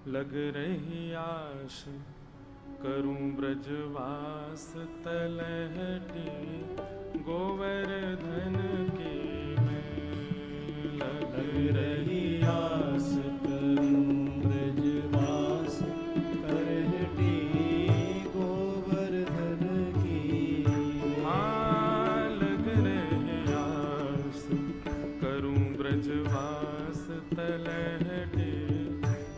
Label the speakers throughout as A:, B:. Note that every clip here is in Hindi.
A: लग रही आश करूं ब्रजवास तलहटी गोवर्धन की मैं। लग रही आस करूं ब्रजवास तलहटी गोवर्धन की। हाँ लग रही आस करूं ब्रजवास तलहटी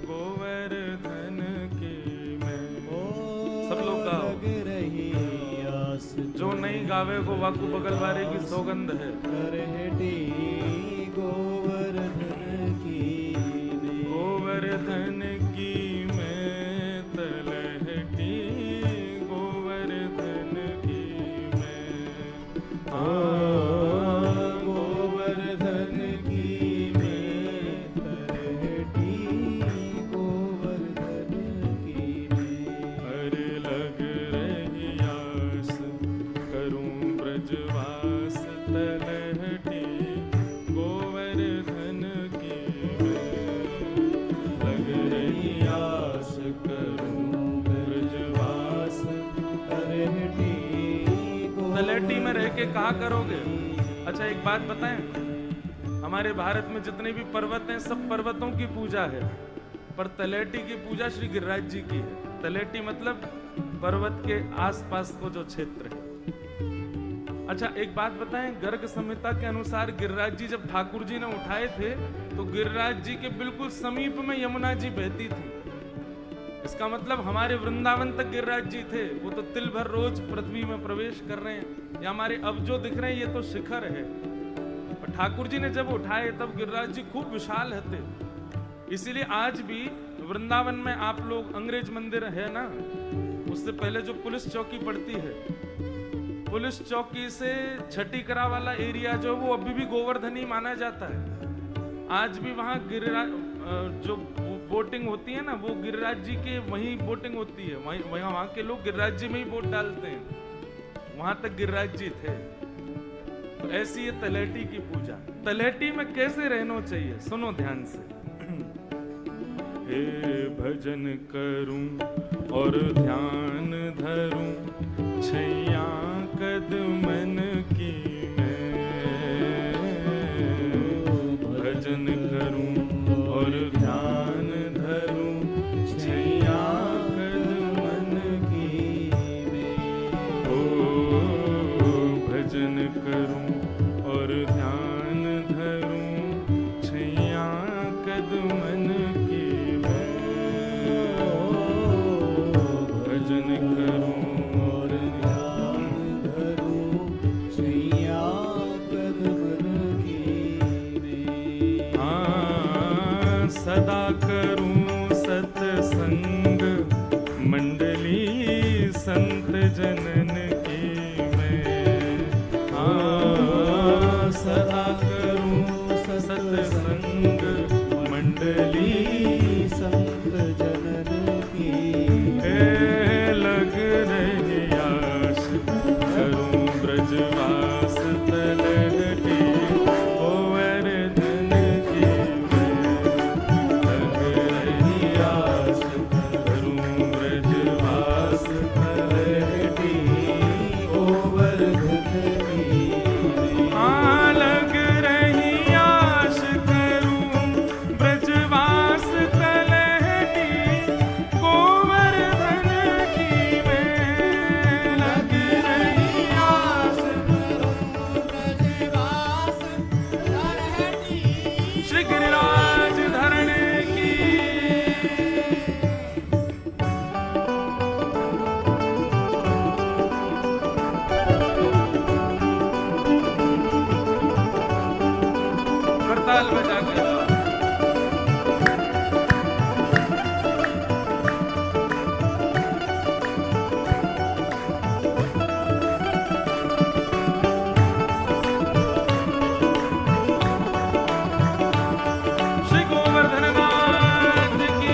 A: गोवर्धन की मैं। सब लोग गाओ। जो नहीं गावे को वाकु बगल वाले की सौगंध है। गोवर्धन की मैं तलहटी गोवर्धन की मैं। गोवर्धन की मैं तलहटी गोवर्धन की मैं। अरे लग रही आस करूं ब्रजवास तलहटी गोवर्धन की मैं। लग रही आस करूं ब्रजवास तलहटी। तलहटी में रह के कहा करोगे? अच्छा एक बात बताएं, हमारे भारत में जितने भी पर्वत हैं सब पर्वतों की पूजा है, पर तलहटी की पूजा श्री गिरिराज जी की है। तलहटी मतलब पर्वत के आसपास को जो क्षेत्र है। अच्छा एक बात बताएं, गर्ग संहिता के अनुसार गिरिराज जी जब ठाकुर जी ने उठाए थे तो गिरिराज जी के बिल्कुल समीप में यमुना जी बहती थी। इसका मतलब हमारे वृंदावन तक गिरिराज जी थे। वो तो तिल भर रोज पृथ्वी में प्रवेश कर रहे हैं। या हमारे अब जो दिख रहे हैं ये तो शिखर है, और ठाकुर जी ने जब उठाए तब गिरिराज जी खूब विशाल थे। इसीलिए आज भी वृंदावन में आप लोग अंग्रेज मंदिर है ना, उससे पहले जो पुलिस चौकी पड़ती है, पुलिस चौकी से छठीकरा वाला एरिया जो वो अभी भी गोवर्धनी माना जाता है। आज भी वहाँ गिरिराज जो बोटिंग होती है ना, वो गिरिराज जी के वहीं बोटिंग होती है। वहाँ के लोग गिरिराज जी में ही बोट डालते हैं। वहां तक गिरिराज जी थे। तो ऐसी है तलहटी की पूजा। तलहटी में कैसे रहना चाहिए सुनो ध्यान से। हे भजन करूं और ध्यान धरूं छैया कदमन की मैं। भजन करूं और ध्यान धरूं छैया कदमन की मैं। ओ भजन करूं और ध्यान धरूं छैया कदमन की मैं। भजन करूं और ध्यान धरूं छैया कदमन की मैं। हाँ सदा करूं सत्संग मंडली संत जनन की मैं। हाँ सदा करूं सत्संग मंडली संत जनन की। लग रही आश करूं ब्रजवास तलहटी गोवर्धन की मैं। लग रही आश करूं ब्रजवास तलहटी गोवर्धन की मैं। हाँ लग रही आश करूं ब्रजवास तलहटी गोवर्धन की मैं। लग रही आश श्री गिरिराज धरने की। करताल बजा के गाओ। श्री गोवर्धन नाथ की।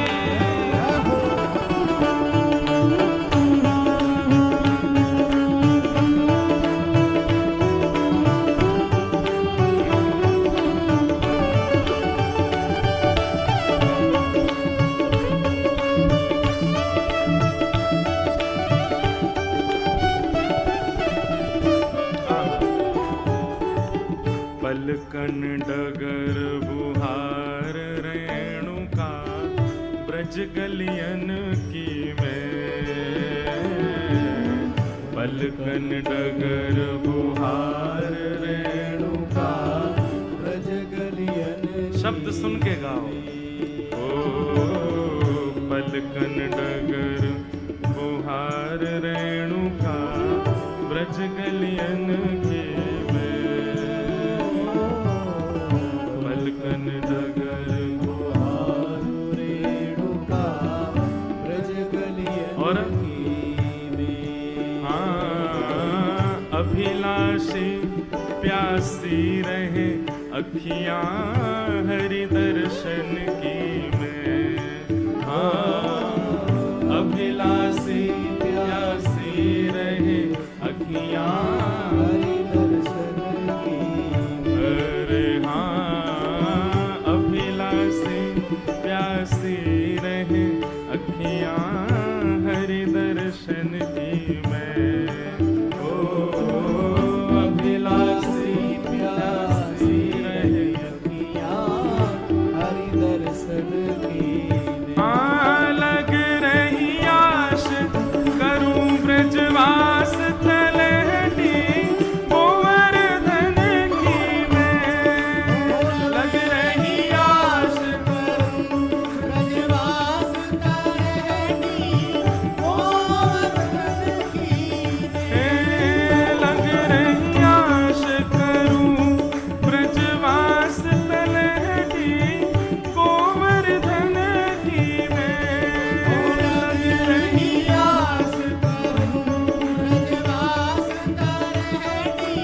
A: पलकन डगर बुहार रेणुका ब्रज गलियन की में। पलकन डगर बुहार रेणुका
B: ब्रज गलियन।
A: शब्द सुन के गाओ। ओ पलकन डगर बुहार रेणुका ब्रज गलियन की में। पलकन डगर
B: बुहार रेणुका ब्रज गलियन की में।
A: हाँ अभिलाषी प्यासी रहे अखियां हरि दर्शन की में। हाँ अभिलाषी प्यासी रहे अखियां
B: हरि दर्शन की।
A: अरे हाँ अभिलाषी प्यासी रहे अखियां हरि दर्शन की में। ओ अभिलाषी प्यासी रहे
B: अखियां हरि दर्शन की।
A: हाँ लग रही आश करूं ब्रजवास तलहटी गोवर्धन की में। लग रही आश
B: करूं ब्रजवास तलहटी गोवर्धन की में।
A: लग रही आश करूं ब्रजवास तलहटी गोवर्धन की में। लग रही
B: आस करूं ब्रजवास तलहटी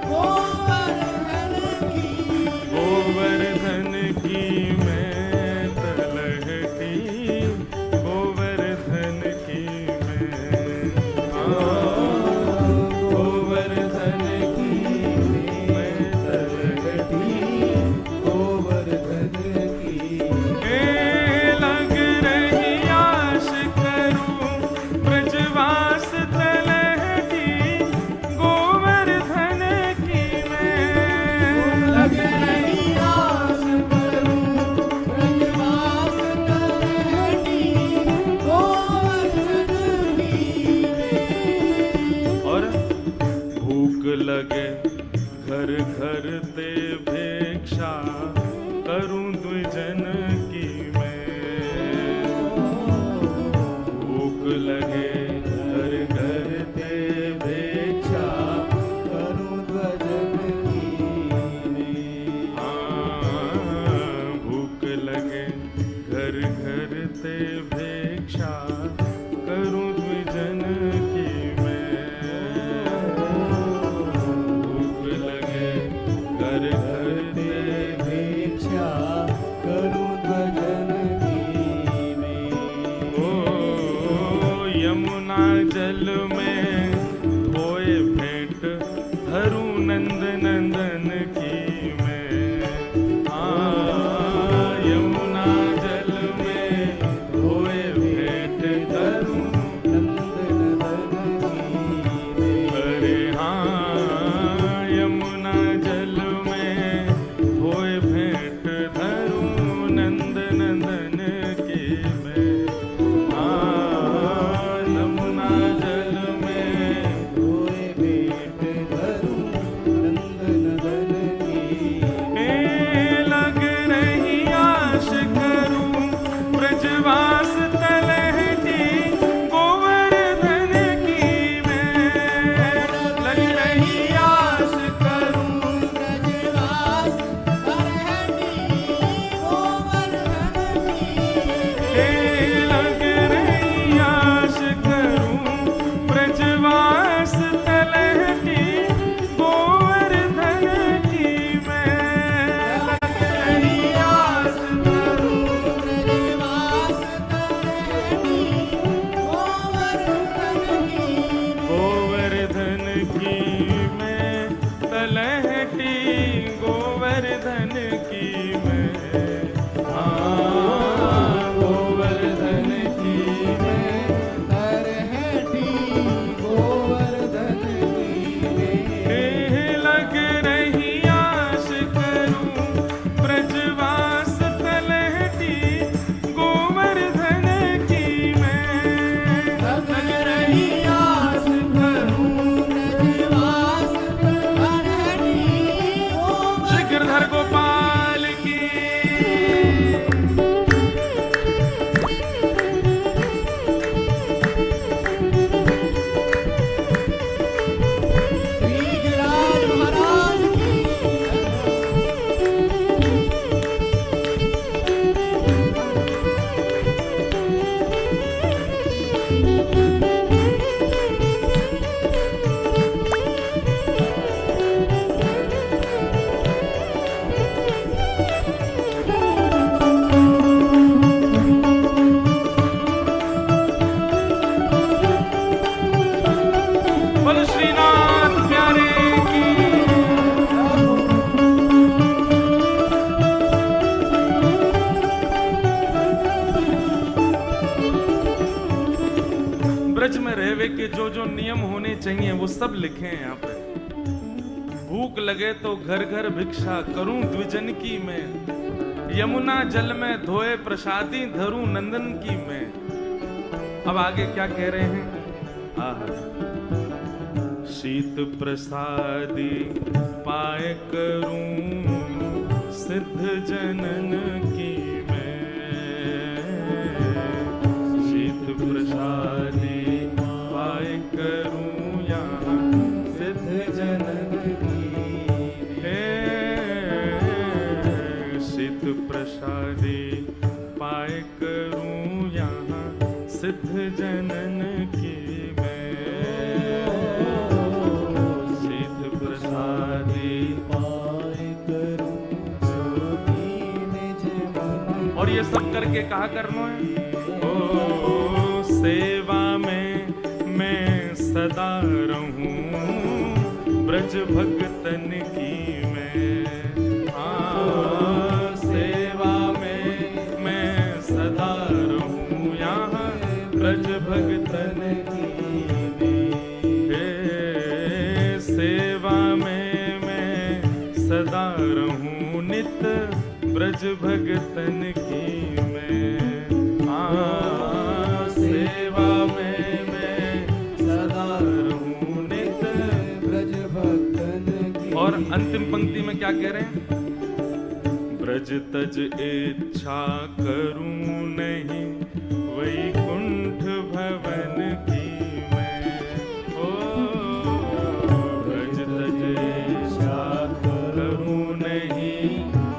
B: गोवर्धन की।
A: गोवर्धन की मैं तलहटी गोवर्धन की मैं। गोवर्धन की मैं तलहटी
B: गोवर्धन की।
A: लग रही आश करूं ब्रजवास तलहटी गोवर्धन की मैं।
B: लग रही आस करूं ब्रजवास तलहटी गोवर्धन की में।
A: और भूख लगे घर घर ते भिक्षा करूं द्विजन की मैं। भूख लगे घर घर ते भिक्षा
B: करूं ध्वजन की में।
A: हाँ भूख लगे घर घर ते भिक्षा करूं द्विजन की मैं। भूख लगे घर घर ते
B: भिक्षा करूं ध्वजन की में।
A: ओ यमुना जल में धोए भेंट धरूं नंद नंदन की मैं। हाँ यमुना जल में धोए भेंट धरूं
B: नंदन की में।
A: अरे हाँ यमुना जल में चाहिए वो सब लिखे हैं यहाँ पे। भूख लगे तो घर घर भिक्षा करूं द्विजन की मैं, यमुना जल में धोए प्रसादी धरूं नंदन की मैं। अब आगे क्या कह रहे हैं? शीत प्रसादी पाए करूं सिद्ध जनन की मैं, शीत प्रसादी पाए करूं यहाँ सिद्ध जनन की मैं, शीत प्रसादी पाए करूं यहाँ सिद्ध जनन की मैं, शीत प्रसादी
B: पाए करूं सोती निज मन।
A: और ये सब करके कहा करना है? ओ सेवा में मैं सदा रहूं ब्रज भगतन की मैं, सेवा में मैं सदा रहूं यहाँ ब्रज भगतन की मैं, सेवा में मैं सदा रहूं नित ब्रज भगतन की मैं, सेवा में मैं सदा रहूं नित
B: ब्रज भक्तन की।
A: और अंतिम पंक्ति में क्या कह रहे हैं? ब्रज तज इच्छा करूं नहीं वैकुंठ भवन की मैं, ओ ब्रज तज इच्छा करूं नहीं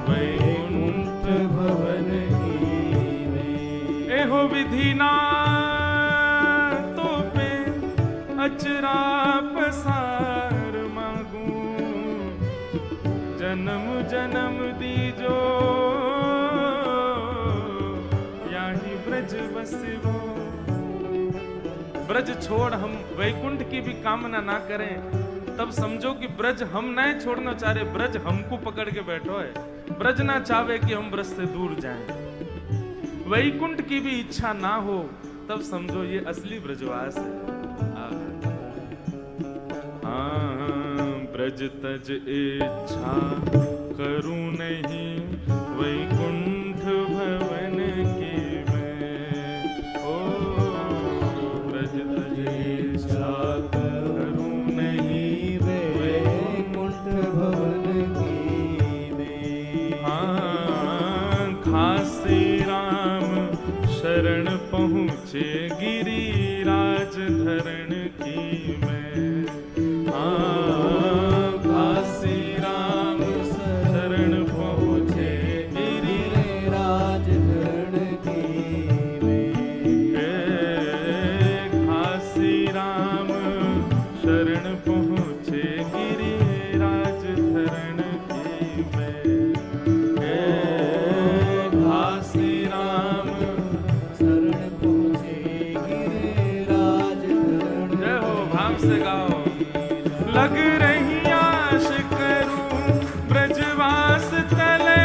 A: वैकुंठ भवन की मैं, एहो विधि ना तो पे अचरा पसार मांगू, जन्म जन्म दीजो याही ब्रज बसवो। ब्रज छोड़ हम वैकुंठ की भी कामना ना करें तब समझो कि ब्रज हम ना छोड़ना चाह रहे, ब्रज हमको पकड़ के बैठो है। ब्रज ना चाहे कि हम ब्रज से दूर जाएं, वैकुंठ की भी इच्छा ना हो तब समझो ये असली ब्रजवास है। ब्रज तज इच्छा करूं नहीं वैकुंठ भवन की मैं, ओ ब्रज तज इच्छा करूं नहीं
B: वैकुंठ भवन की मैं।
A: खासी राम शरण पहुँचे गिरिराज धरण की मैं, खासी राम शरण पहुँचे गिरिराज धरण की मैं, खासी राम शरण पहुँचे गिरिराज धरण की मैं, खासी राम
B: शरण पहुँचे गिरिराज धरण।
A: जय हो, भाव से गाओ। लग रही आश करूं ब्रजवास तले